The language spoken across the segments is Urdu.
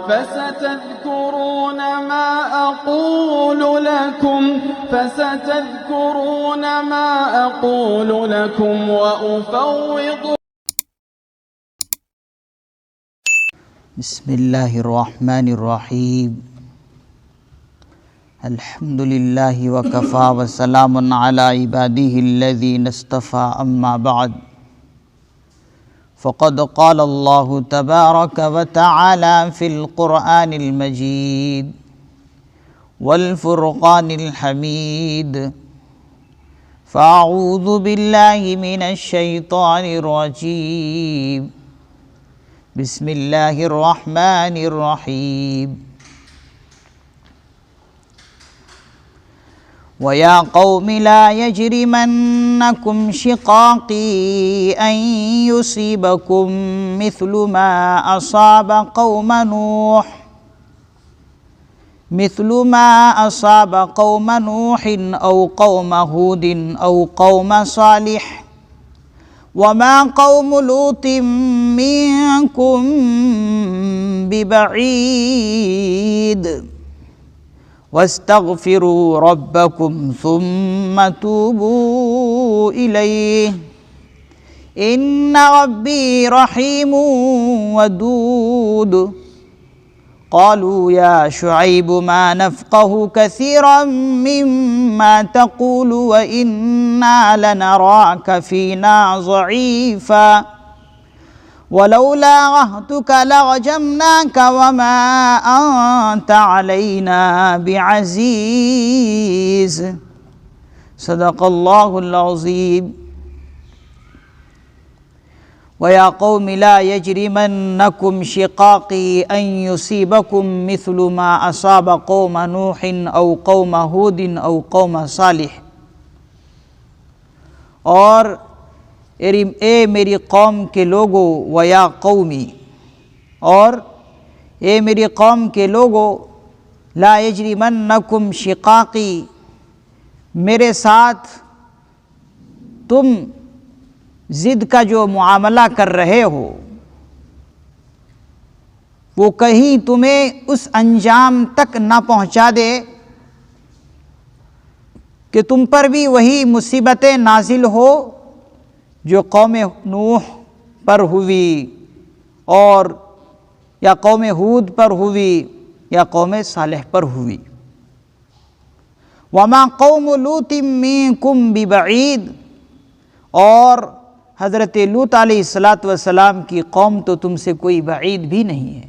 فستذكرون ما أقول لكم وأفوض. بسم اللہ الرحمن الرحیم. الحمد للہ وکفی وسلام علی عبادہ الذین اصطفى. اما بعد فقد قال اللہ تبارک وتعالی فی القرآن المجید والفرقان الحمید. فاعوذ باللہ من الشیطان الرجیم. بسم اللہ الرحمن الرحیم. وَيَا قَوْمِ لَا يَجْرِمَنَّكُمْ شِقَاقِي أَن يُصِيبَكُم مِّثْلُ مَا أَصَابَ قَوْمَ نُوحٍ أَوْ قَوْمَ هُودٍ أَوْ قَوْمَ صَالِحٍ وَمَا قَوْمُ لُوطٍ مِّنكُم بِبَعِيدٍ وَاسْتَغْفِرُوا رَبَّكُمْ ثُمَّ تُوبُوا إِلَيْهِ إِنَّ رَبِّي رَحِيمٌ وَدُودٌ. قالوا يا شعيب ما نفقه كثيرا مما تقول وإنا لنراك فينا ضعيفا ولولا رهطك لرجمناك وما أنت علينا بعزيز. صدق الله العظيم. وَيَا قَوْمِ لَا يَجْرِمَنَّكُمْ شِقَاقِي أَن يُصِيبَكُم مِّثْلُ مَا أَصَابَ قَوْمَ نُوحٍ أَوْ قَوْمَ هُودٍ أَوْ قَوْمَ صَالِحٍ. اور اے میری قوم کے لوگو، وَيَا قَوْمِ، اور اے میری قوم کے لوگو، لَا يَجْرِمَنَّكُمْ شِقَاقِي، میرے ساتھ تم ضد کا جو معاملہ کر رہے ہو وہ کہیں تمہیں اس انجام تک نہ پہنچا دے کہ تم پر بھی وہی مصیبتیں نازل ہو جو قوم نوح پر ہوئی اور یا قوم ہود پر ہوئی یا قوم صالح پر ہوئی. وَمَا قَوْمُ لُوطٍ مِّنكُمْ بِبَعِيدٍ، اور حضرت لوط علیہ السلام کی قوم تو تم سے کوئی بعید بھی نہیں ہے،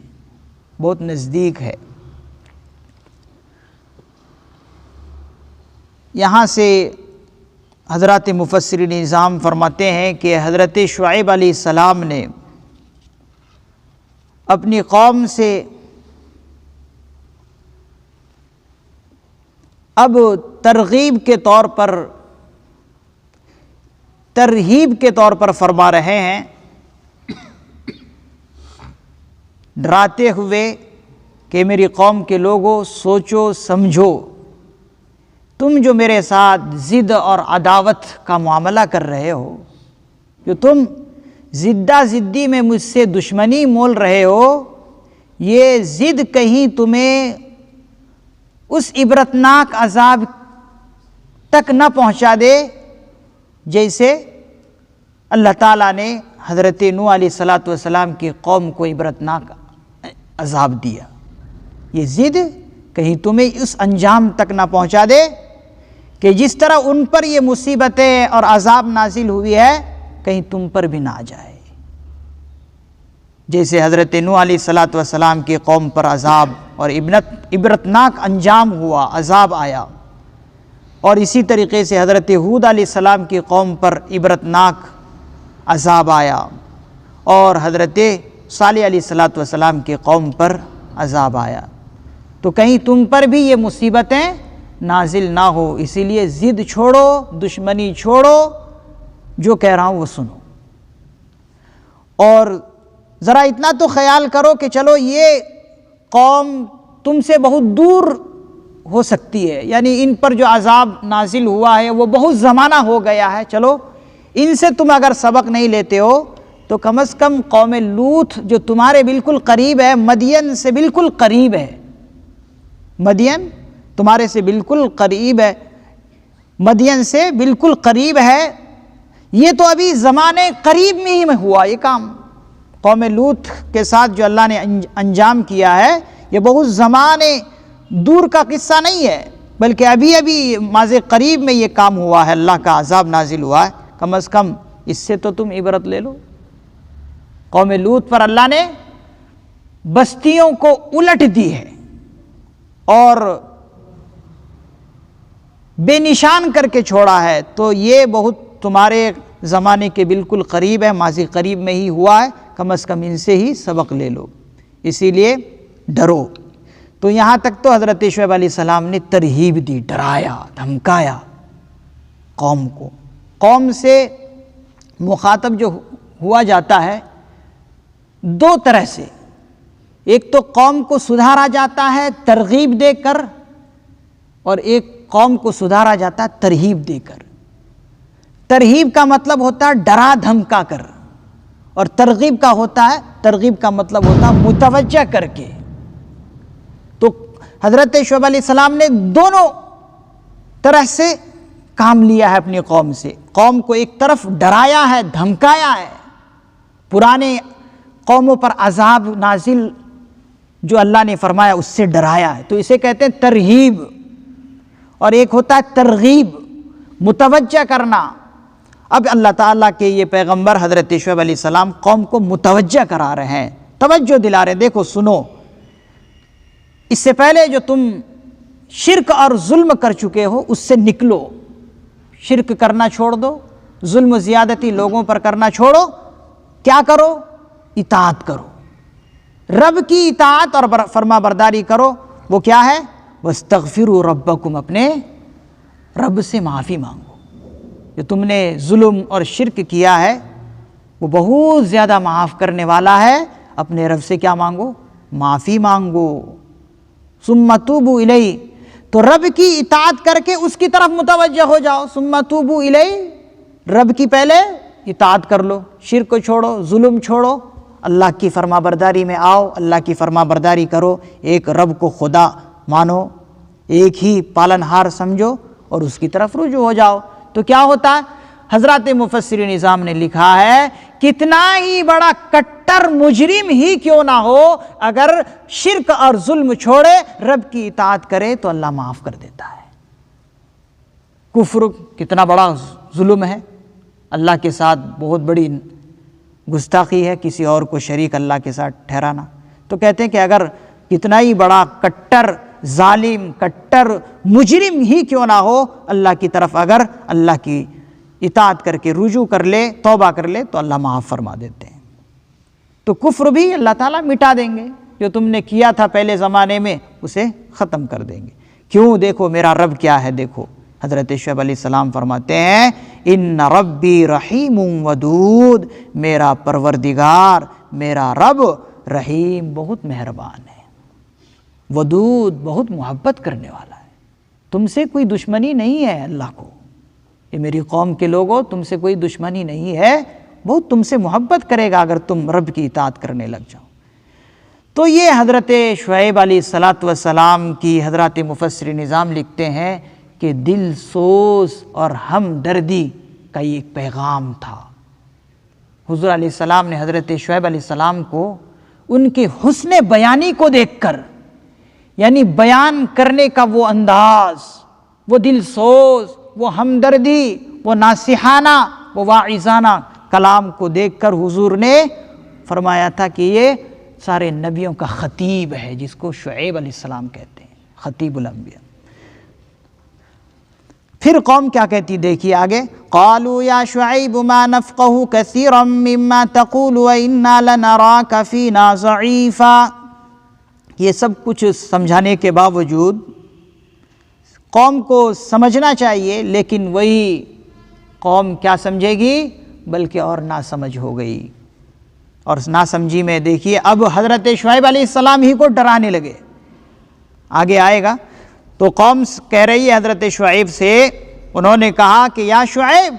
بہت نزدیک ہے. یہاں سے حضرات مفسرین نظام فرماتے ہیں کہ حضرت شعیب علیہ السلام نے اپنی قوم سے اب ترغیب کے طور پر، ترہیب کے طور پر فرما رہے ہیں، ڈراتے ہوئے کہ میری قوم کے لوگوں سوچو سمجھو، تم جو میرے ساتھ ضد اور عداوت کا معاملہ کر رہے ہو، جو تم ضدہ ضدی میں مجھ سے دشمنی مول رہے ہو، یہ ضد کہیں تمہیں اس عبرتناک عذاب تک نہ پہنچا دے جیسے اللہ تعالیٰ نے حضرت نوح علیہ السلام کی قوم کو عبرتناک عذاب دیا. یہ ضد کہیں تمہیں اس انجام تک نہ پہنچا دے کہ جس طرح ان پر یہ مصیبتیں اور عذاب نازل ہوئی ہے کہیں تم پر بھی نہ آ جائے، جیسے حضرت نوح علیہ السلام کی قوم پر عذاب اور عبرتناک انجام ہوا، عذاب آیا. اور اسی طریقے سے حضرت ہود علیہ السلام کی قوم پر عبرتناک عذاب آیا اور حضرت صالح علیہ السلام کی قوم پر عذاب آیا. تو کہیں تم پر بھی یہ مصیبتیں نازل نہ ہو، اسی لیے ضد چھوڑو، دشمنی چھوڑو، جو کہہ رہا ہوں وہ سنو. اور ذرا اتنا تو خیال کرو کہ چلو یہ قوم تم سے بہت دور ہو سکتی ہے، یعنی ان پر جو عذاب نازل ہوا ہے وہ بہت زمانہ ہو گیا ہے، چلو ان سے تم اگر سبق نہیں لیتے ہو تو کم از کم قوم لوط جو تمہارے بالکل قریب ہے، مدین سے بالکل قریب ہے، مدین تمہارے سے بالکل قریب ہے، مدین سے بالکل قریب ہے، یہ تو ابھی زمانے قریب میں ہی میں ہوا یہ کام۔ قوم لوط کے ساتھ جو اللہ نے انجام کیا ہے یہ بہت زمانے دور کا قصہ نہیں ہے، بلکہ ابھی ابھی ماضی قریب میں یہ کام ہوا ہے، اللہ کا عذاب نازل ہوا ہے۔ کم از کم اس سے تو تم عبرت لے لو۔ قوم لوط پر اللہ نے بستیوں کو الٹ دی ہے اور بے نشان کر کے چھوڑا ہے، تو یہ بہت تمہارے زمانے کے بالکل قریب ہے، ماضی قریب میں ہی ہوا ہے، کم از کم ان سے ہی سبق لے لو، اسی لیے ڈرو۔ تو یہاں تک تو حضرت شعیب علیہ السلام نے ترہیب دی، ڈرایا، دھمکایا قوم کو۔ قوم سے مخاطب جو ہوا جاتا ہے دو طرح سے، ایک تو قوم کو سدھارا جاتا ہے ترغیب دے کر، اور ایک قوم کو سدھارا جاتا ہے ترہیب دے کر۔ ترہیب کا مطلب ہوتا ہے ڈرا دھمکا کر، اور ترغیب کا مطلب ہوتا ہے متوجہ کر کے۔ تو حضرت شعیب علیہ السلام نے دونوں طرح سے کام لیا ہے اپنی قوم سے۔ قوم کو ایک طرف ڈرایا ہے، دھمکایا ہے، پرانے قوموں پر عذاب نازل جو اللہ نے فرمایا اس سے ڈرایا ہے، تو اسے کہتے ہیں ترہیب۔ اور ایک ہوتا ہے ترغیب، متوجہ کرنا۔ اب اللہ تعالیٰ کے یہ پیغمبر حضرت شعیب علیہ السلام قوم کو متوجہ کرا رہے ہیں، توجہ دلا رہے ہیں، دیکھو سنو، اس سے پہلے جو تم شرک اور ظلم کر چکے ہو اس سے نکلو، شرک کرنا چھوڑ دو، ظلم و زیادتی لوگوں پر کرنا چھوڑو، کیا کرو؟ اطاعت کرو، رب کی اطاعت اور فرما برداری کرو۔ وہ کیا ہے؟ وَاسْتَغْفِرُوا رَبَّكُمْ، اپنے رب سے معافی مانگو۔ جو تم نے ظلم اور شرک کیا ہے وہ بہت زیادہ معاف کرنے والا ہے، اپنے رب سے کیا مانگو؟ معافی مانگو۔ ثُمَّ تُوبُوا إِلَيْهِ، تو رب کی اطاعت کر کے اس کی طرف متوجہ ہو جاؤ۔ ثُمَّ تُوبُوا إِلَيْهِ، رب کی پہلے اطاعت کر لو، شرک کو چھوڑو، ظلم چھوڑو، اللہ کی فرما برداری میں آؤ، اللہ کی فرما برداری کرو، ایک رب کو خدا مانو، ایک ہی پالنہار سمجھو اور اس کی طرف رجوع ہو جاؤ۔ تو کیا ہوتا ہے؟ حضرات مفسرین نظام نے لکھا ہے کتنا ہی بڑا کٹر مجرم ہی کیوں نہ ہو، اگر شرک اور ظلم چھوڑے، رب کی اطاعت کرے تو اللہ معاف کر دیتا ہے۔ کفر کتنا بڑا ظلم ہے، اللہ کے ساتھ بہت بڑی گستاخی ہے، کسی اور کو شریک اللہ کے ساتھ ٹھہرانا۔ تو کہتے ہیں کہ اگر کتنا ہی بڑا کٹر ظالم، کٹر مجرم ہی کیوں نہ ہو، اللہ کی طرف اگر اللہ کی اطاعت کر کے رجوع کر لے، توبہ کر لے، تو اللہ معاف فرما دیتے ہیں۔ تو کفر بھی اللہ تعالیٰ مٹا دیں گے، جو تم نے کیا تھا پہلے زمانے میں اسے ختم کر دیں گے۔ کیوں؟ دیکھو میرا رب کیا ہے، دیکھو حضرت شعیب علیہ السلام فرماتے ہیں ان ربی رحیم ودود، میرا پروردگار، میرا رب رحیم، بہت مہربان ہے، ودود، بہت محبت کرنے والا ہے۔ تم سے کوئی دشمنی نہیں ہے اللہ کو، یہ میری قوم کے لوگوں، تم سے کوئی دشمنی نہیں ہے، بہت تم سے محبت کرے گا اگر تم رب کی اطاعت کرنے لگ جاؤ۔ تو یہ حضرت شعیب علیہ السلام کی حضرات مفسر نظام لکھتے ہیں کہ دل سوز اور ہمدردی کا یہ ایک پیغام تھا۔ حضور علیہ السلام نے حضرت شعیب علیہ السلام کو ان کے حسن بیانی کو دیکھ کر، یعنی بیان کرنے کا وہ انداز، وہ دل سوز، وہ ہمدردی، وہ ناصحانہ، وہ واعظانہ کلام کو دیکھ کر حضور نے فرمایا تھا کہ یہ سارے نبیوں کا خطیب ہے، جس کو شعیب علیہ السلام کہتے ہیں، خطیب الانبیاء۔ پھر قوم کیا کہتی دیکھیے آگے، قالوا یا شعیب ما نفقہ کثیرا مما تقول وإنا لنراک فینا ضعیفا۔ یہ سب کچھ سمجھانے کے باوجود قوم کو سمجھنا چاہیے، لیکن وہی قوم کیا سمجھے گی، بلکہ اور ناسمجھ ہو گئی۔ اور ناسمجھی میں دیکھیے اب حضرت شعیب علیہ السلام ہی کو ڈرانے لگے، آگے آئے گا۔ تو قوم کہہ رہی ہے حضرت شعیب سے، انہوں نے کہا کہ یا شعیب،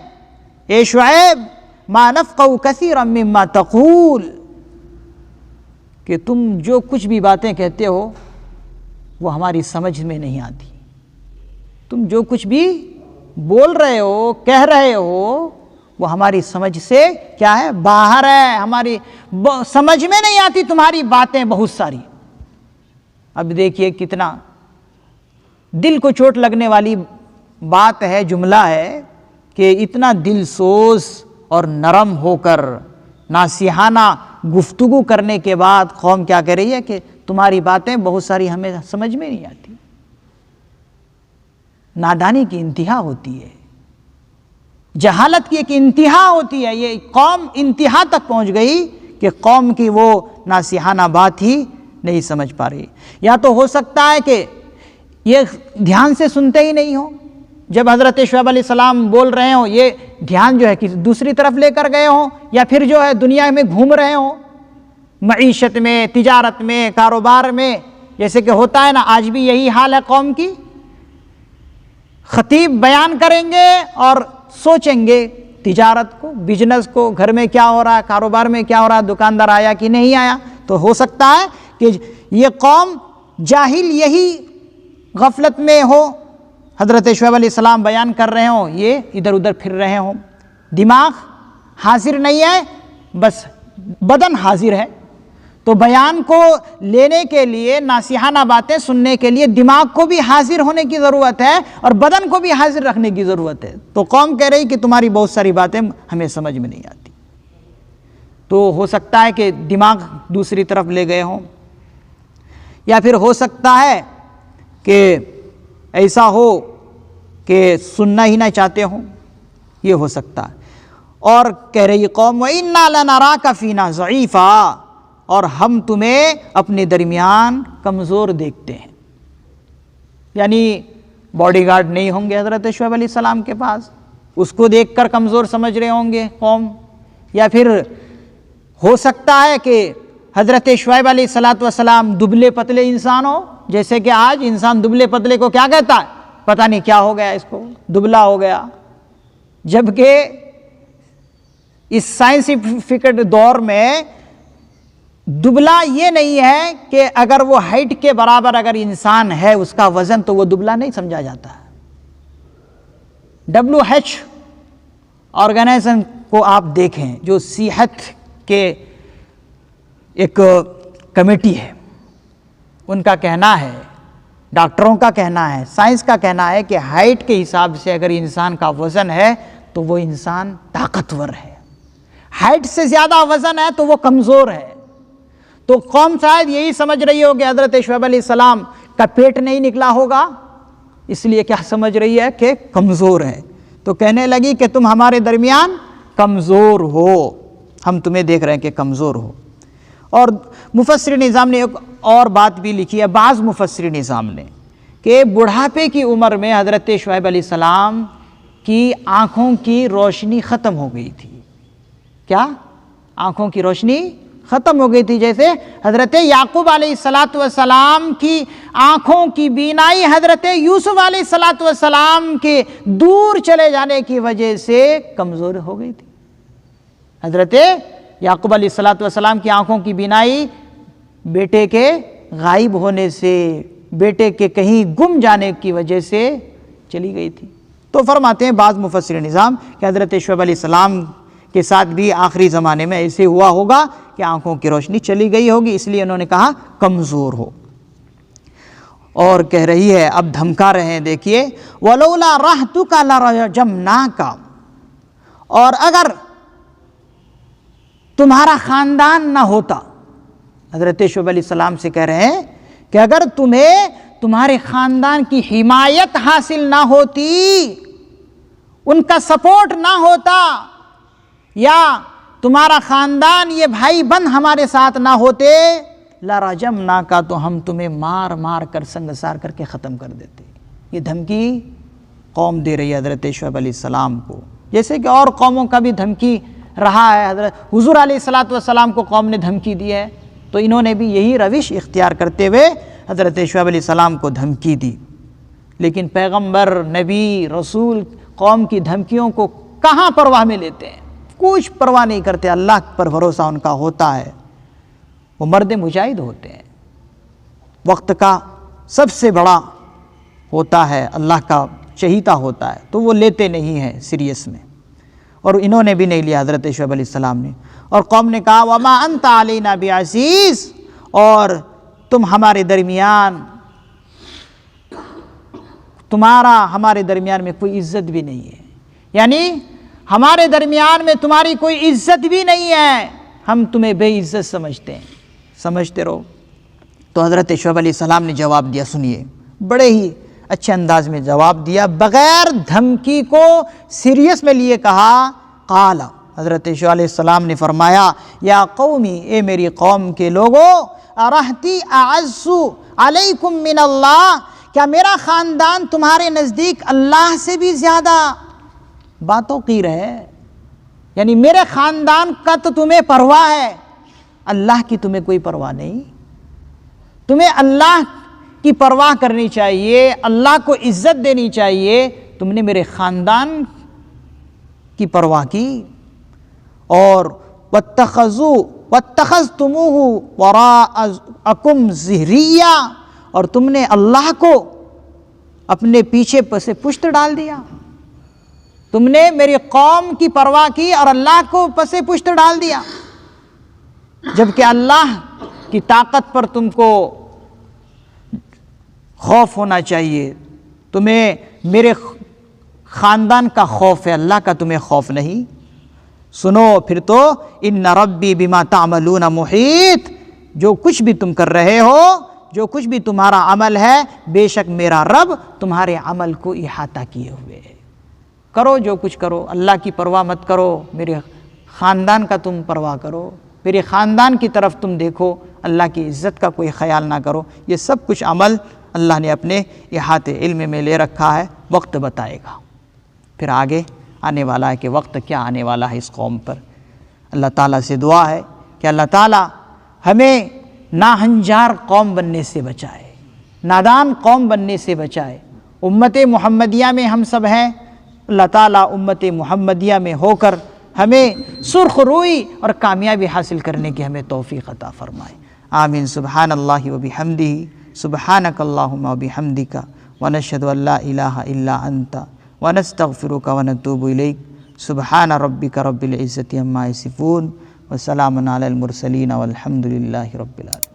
اے شعیب، ما نفقه كثيرا مما تقول، کہ تم جو کچھ بھی باتیں کہتے ہو وہ ہماری سمجھ میں نہیں آتی، تم جو کچھ بھی بول رہے ہو کہہ رہے ہو وہ ہماری سمجھ سے کیا ہے، باہر ہے، ہماری سمجھ میں نہیں آتی تمہاری باتیں بہت ساری۔ اب دیکھیے کتنا دل کو چوٹ لگنے والی بات ہے، جملہ ہے کہ اتنا دل سوز اور نرم ہو کر ناصحانہ گفتگو کرنے کے بعد قوم کیا کہہ رہی ہے کہ تمہاری باتیں بہت ساری ہمیں سمجھ میں نہیں آتی۔ نادانی کی انتہا ہوتی ہے، جہالت کی ایک انتہا ہوتی ہے۔ یہ قوم انتہا تک پہنچ گئی کہ قوم کی وہ ناصحانہ بات ہی نہیں سمجھ پا رہی۔ یا تو ہو سکتا ہے کہ یہ دھیان سے سنتے ہی نہیں ہوں، جب حضرت شعیب علیہ السلام بول رہے ہوں یہ دھیان جو ہے کہ دوسری طرف لے کر گئے ہوں، یا پھر جو ہے دنیا میں گھوم رہے ہوں، معیشت میں، تجارت میں، کاروبار میں، جیسے کہ ہوتا ہے نا آج بھی یہی حال ہے قوم کی۔ خطیب بیان کریں گے اور سوچیں گے تجارت کو، بزنس کو، گھر میں کیا ہو رہا ہے، کاروبار میں کیا ہو رہا ہے، دکاندار آیا کہ نہیں آیا۔ تو ہو سکتا ہے کہ یہ قوم جاہل یہی غفلت میں ہو، حضرت شعیب علیہ السلام بیان کر رہے ہوں، یہ ادھر ادھر پھر رہے ہوں، دماغ حاضر نہیں ہے، بس بدن حاضر ہے۔ تو بیان کو لینے کے لیے، ناصحانہ باتیں سننے کے لیے دماغ کو بھی حاضر ہونے کی ضرورت ہے اور بدن کو بھی حاضر رکھنے کی ضرورت ہے۔ تو قوم کہہ رہی کہ تمہاری بہت ساری باتیں ہمیں سمجھ میں نہیں آتی۔ تو ہو سکتا ہے کہ دماغ دوسری طرف لے گئے ہوں، یا پھر ہو سکتا ہے کہ ایسا ہو کہ سننا ہی نہ چاہتے ہوں، یہ ہو سکتا ہے۔ اور کہہ رہی قوم وَإِنَّا لَنَرَاكَ فِينَا ضَعِيفًا، اور ہم تمہیں اپنے درمیان کمزور دیکھتے ہیں۔ یعنی باڈی گارڈ نہیں ہوں گے حضرت شعیب علیہ السلام کے پاس، اس کو دیکھ کر کمزور سمجھ رہے ہوں گے قوم۔ یا پھر ہو سکتا ہے کہ حضرت شعیب علیہ السلام دبلے پتلے انسان ہو، جیسے کہ آج انسان دبلے پتلے کو کیا کہتا ہے، پتہ نہیں کیا ہو گیا اس کو، دبلا ہو گیا۔ جبکہ اس سائنسفک دور میں دبلا یہ نہیں ہے کہ اگر وہ ہائٹ کے برابر اگر انسان ہے اس کا وزن تو وہ دبلا نہیں سمجھا جاتا ہے۔ WH آرگنائزیشن کو آپ دیکھیں، جو صحت کے ایک کمیٹی ہے، ان کا کہنا ہے، ڈاکٹروں کا کہنا ہے، سائنس کا کہنا ہے کہ ہائٹ کے حساب سے اگر انسان کا وزن ہے تو وہ انسان طاقتور ہے، ہائٹ سے زیادہ وزن ہے تو وہ کمزور ہے۔ تو قوم شاید یہی سمجھ رہی ہو کہ حضرت شعیب علیہ السلام کا پیٹ نہیں نکلا ہوگا، اس لیے کیا سمجھ رہی ہے کہ کمزور ہے۔ تو کہنے لگی کہ تم ہمارے درمیان کمزور ہو، ہم تمہیں دیکھ رہے ہیں کہ کمزور ہو۔ اور مفسر نظام نے ایک اور بات بھی لکھی ہے، بعض مفسر نظام نے، کہ بڑھاپے کی عمر میں حضرت شعیب علیہ السلام کی آنکھوں کی روشنی ختم ہو گئی تھی۔ کیا؟ آنکھوں کی روشنی ختم ہو گئی تھی، جیسے حضرت یعقوب علیہ السلام کی آنکھوں کی بینائی حضرت یوسف علیہ السلام کے دور چلے جانے کی وجہ سے کمزور ہو گئی تھی۔ حضرت یعقوب علیہ السلام کی آنکھوں کی بینائی بیٹے کے غائب ہونے سے، بیٹے کے کہیں گم جانے کی وجہ سے چلی گئی تھی۔ تو فرماتے ہیں بعض مفسر نظام کہ حضرت شعیب علیہ السلام کے ساتھ بھی آخری زمانے میں ایسے ہوا ہوگا کہ آنکھوں کی روشنی چلی گئی ہوگی، اس لیے انہوں نے کہا کمزور ہو۔ اور کہہ رہی ہے، اب دھمکا رہے ہیں، دیکھیے وَلَوْلَا رَحْتُكَ لَرَجَمْنَاكَ، اور اگر تمہارا خاندان نہ ہوتا، حضرت شعیب علیہ السلام سے کہہ رہے ہیں کہ اگر تمہیں تمہارے خاندان کی حمایت حاصل نہ ہوتی، ان کا سپورٹ نہ ہوتا، یا تمہارا خاندان یہ بھائی بند ہمارے ساتھ نہ ہوتے، لَرَجَمْنَاكَ، تو ہم تمہیں مار مار کر سنگسار کر کے ختم کر دیتے۔ یہ دھمکی قوم دے رہی ہے حضرت شعیب علیہ السلام کو، جیسے کہ اور قوموں کا بھی دھمکی رہا ہے۔ حضرت حضور علیہ السلام کو قوم نے دھمکی دی ہے، تو انہوں نے بھی یہی روش اختیار کرتے ہوئے حضرت شعیب علیہ السلام کو دھمکی دی۔ لیکن پیغمبر، نبی، رسول قوم کی دھمکیوں کو کہاں پرواہ میں لیتے ہیں؟ کچھ پرواہ نہیں کرتے، اللہ پر بھروسہ ان کا ہوتا ہے، وہ مرد مجاہد ہوتے ہیں، وقت کا سب سے بڑا ہوتا ہے، اللہ کا چہیتا ہوتا ہے، تو وہ لیتے نہیں ہیں سیریس میں، اور انہوں نے بھی نہیں لیا حضرت شعیب علیہ السلام نے۔ اور قوم نے کہا وما انت علینا بعزیز، اور تم ہمارے درمیان، تمہارا ہمارے درمیان میں کوئی عزت بھی نہیں ہے، یعنی ہمارے درمیان میں تمہاری کوئی عزت بھی نہیں ہے، ہم تمہیں بے عزت سمجھتے ہیں، سمجھتے رہو۔ تو حضرت شعیب علیہ السلام نے جواب دیا، سنیے، بڑے ہی اچھے انداز میں جواب دیا، بغیر دھمکی کو سیریس میں لیے کہا، قال، حضرت شعیب علیہ السلام نے فرمایا، یا قومی، اے میری قوم کے لوگو، ارہتی اعز علیکم من اللہ، کیا میرا خاندان تمہارے نزدیک اللہ سے بھی زیادہ باتوقیر ہے؟ یعنی میرے خاندان کا تو تمہیں پرواہ ہے، اللہ کی تمہیں کوئی پرواہ نہیں؟ تمہیں اللہ کی پرواہ کرنی چاہیے، اللہ کو عزت دینی چاہیے، تم نے میرے خاندان کی پرواہ کی۔ اور وَاتَّخَذْتُمُوهُ وَرَاءَكُمْ ظِهْرِيًّا، اور تم نے اللہ کو اپنے پیچھے سے پشت ڈال دیا، تم نے میری قوم کی پرواہ کی اور اللہ کو پس پشت ڈال دیا، جبکہ اللہ کی طاقت پر تم کو خوف ہونا چاہیے، تمہیں میرے خاندان کا خوف ہے، اللہ کا تمہیں خوف نہیں۔ سنو پھر تو، ان ربی بما تعملون محیط، جو کچھ بھی تم کر رہے ہو، جو کچھ بھی تمہارا عمل ہے، بے شک میرا رب تمہارے عمل کو احاطہ کیے ہوئے ہے۔ کرو جو کچھ کرو، اللہ کی پرواہ مت کرو، میرے خاندان کا تم پرواہ کرو، میرے خاندان کی طرف تم دیکھو، اللہ کی عزت کا کوئی خیال نہ کرو۔ یہ سب کچھ عمل اللہ نے اپنے احاطے علم میں لے رکھا ہے، وقت بتائے گا، پھر آگے آنے والا ہے کہ وقت کیا آنے والا ہے اس قوم پر۔ اللہ تعالیٰ سے دعا ہے کہ اللہ تعالیٰ ہمیں ناہنجار قوم بننے سے بچائے، نادان قوم بننے سے بچائے۔ امت محمدیہ میں ہم سب ہیں، اللہ تعالیٰ امت محمدیہ میں ہو کر ہمیں سرخ روئی اور کامیابی حاصل کرنے کی ہمیں توفیق عطا فرمائے، آمین۔ سبحان اللہ وبحمدہ، سبحانک اللہم وبحمدک، ونشہد ان لا الہ الا انت، ونستغفرک ونتوب الیک۔ سبحان ربک رب العزت عما یصفون، وسلام علی المرسلین، والحمد للہ رب العالمین۔